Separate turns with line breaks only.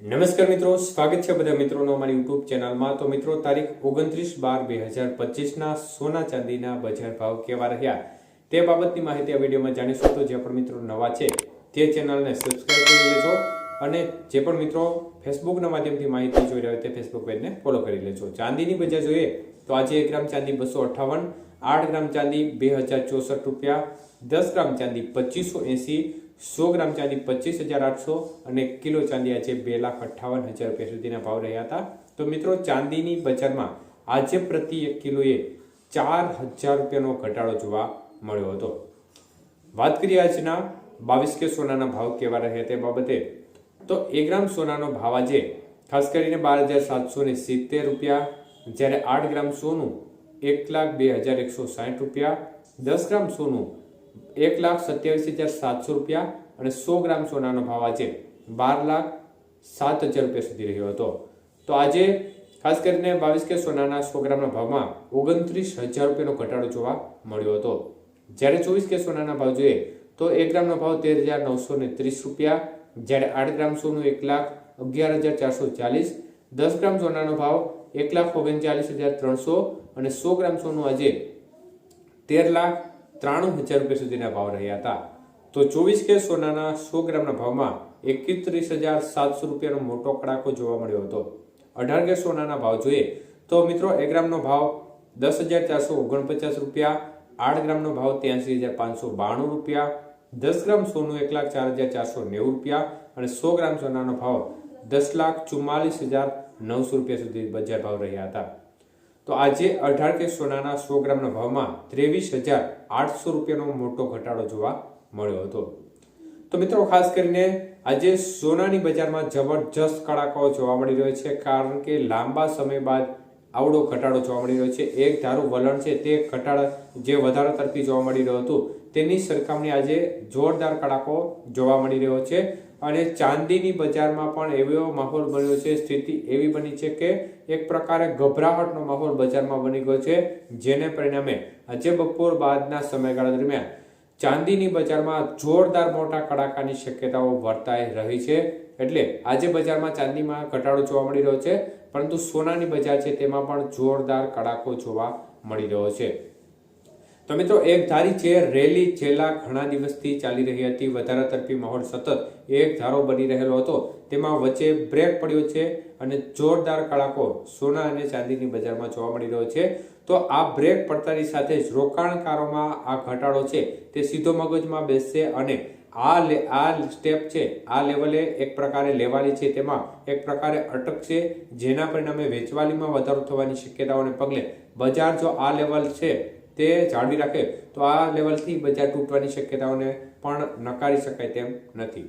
નમસ્કાર મિત્રો, સ્વાગત છે બધા મિત્રોનો અમારી યુટ્યુબ ચેનલમાં। તો મિત્રો, તારીખ 29/12/2025ના સોના ચાંદીના બજાર ભાવ કેવા રહ્યા તે બાબતની માહિતી આ વિડીયોમાં જાણીશું। તો જે પણ મિત્રો નવા છે તે ચેનલને સબસ્ક્રાઇબ કરી લેજો અને જે પણ મિત્રો ફેસબુકના માધ્યમથી માહિતી જોઈ રહ્યા હોય તે ફેસબુક પેજને ફોલો કરી લેજો। ચાંદીની બજાર જોઈએ તો આજે 1 ગ્રામ ચાંદી 258, 8 ગ્રામ ચાંદી 2064 રૂપિયા, 10 ગ્રામ ચાંદી 2580, 100 ગ્રામ ચાંદી 25,800 અને કિલો ચાંદી આજે 2,58,000 રૂપિયા સુધીના ભાવ રહ્યા હતા। તો મિત્રો, ચાંદીની બજારમાં આજે પ્રતિ 1 કિલોએ 4,000 રૂપિયાનો ઘટાડો જોવા મળ્યો હતો। વાત કરીએ આજના 22 કે સોનાના ભાવ કેવા રહ્યા તે બાબતે, તો 1 ગ્રામ સોનાનો ભાવ આજે ખાસ કરીને 12,770 રૂપિયા, જ્યારે 8 ગ્રામ સોનું 1,02,160 રૂપિયા, 10 ગ્રામ સોનું 1,27,700 રૂપિયા અને 100 ગ્રામ સોનાનો ભાવ આજે 12,07,000 રૂપિયા સુધી રહ્યો હતો। તો આજે ખાસ કરીને 22 કે સોનાના 100 ગ્રામના ભાવમાં 29,000 રૂપિયાનો ઘટાડો જોવા મળ્યો હતો, જ્યારે 24 કે સોનાના ભાવ જોઈએ તો 1 ગ્રામનો ભાવ 13,930 રૂપિયા, જ્યારે 8 ગ્રામ સોનું 1,11,440, 10 ગ્રામ સોનાનો ભાવ 1,39,300 અને 100 ગ્રામ સોનું આજે 13,93,000 રૂપિયા સુધીના ભાવ રહ્યા હતા। તો 24 કે સોનાના 100 ગ્રામના ભાવમાં 31,700 રૂપિયાનો મોટો કડાકો જોવા મળ્યો હતો। 18 કે સોનાના ભાવ જોઈએ તો મિત્રો 1 ગ્રામનો ભાવ 10,449 રૂપિયા, 8 ગ્રામનો ભાવ 83,592 રૂપિયા, 10 ગ્રામ સોનું 1,04,490 રૂપિયા અને 100 ગ્રામ સોનાનો ભાવ 10,44,900 રૂપિયા સુધી બજાર ભાવ રહ્યા હતા। તો આજે 18 કે સોનાના 100 ગ્રામના ભાવમાં 23,800 રૂપિયાનો મોટો ઘટાડો જોવા મળ્યો હતો। તો મિત્રો, ખાસ કરીને આજે સોનાની બજારમાં જબરજસ્ત કડાકો જોવા મળી રહ્યો છે, કારણ કે લાંબા સમય બાદ આવડો ઘટાડો જોવા મળી રહ્યો છે। એક ધારું વલણ છે તે ઘટાડા જે વધારા તરફી જોવા મળી રહ્યું હતું તેની સરખામણી આજે જોરદાર કડાકો જોવા મળી રહ્યો છે અને ચાંદીની બજારમાં પણ એવો માહોલ બન્યો છે, સ્થિતિ એવી બની છે કે એક પ્રકારે ગભરાહટનો માહોલ બજારમાં બની ગયો છે, જેને પરિણામે આજે બપોર બાદના સમયગાળા દરમિયાન ચાંદીની બજારમાં જોરદાર મોટા કડાકાની શક્યતાઓ વર્તાઈ રહી છે। એટલે આજે બજારમાં ચાંદીમાં ઘટાડો જોવા મળી રહ્યો છે, પરંતુ સોનાની બજાર છે તેમાં પણ જોરદાર કડાકો જોવા મળી રહ્યો છે। તો મિત્રો, એક ધારી છે રેલી છેલ્લા ઘણા દિવસથી ચાલી રહી હતી, વધારા તરફી માહોલ સતત એક ધારો બની રહેલો હતો, તેમાં વચ્ચે બ્રેક પડ્યો છે અને જોરદાર કડાકો સોના અને ચાંદીની બજારમાં જોવા મળી રહ્યો છે। તો આ બ્રેક પડતાની સાથે જ રોકાણકારોમાં આ ઘટાડો છે તે સીધો મગજમાં બેસશે અને આ સ્ટેપ છે આ લેવલે એક પ્રકારે લેવાલી છે તેમાં એક પ્રકારે અટકશે, જેના પરિણામે વેચવાલીમાં વધારો થવાની શક્યતાઓને પગલે બજાર જો આ લેવલ છે તે જાળવી રાખે તો આ લેવલથી બજાર તૂટવાની શક્યતાઓને પણ નકારી શકાય તેમ નથી।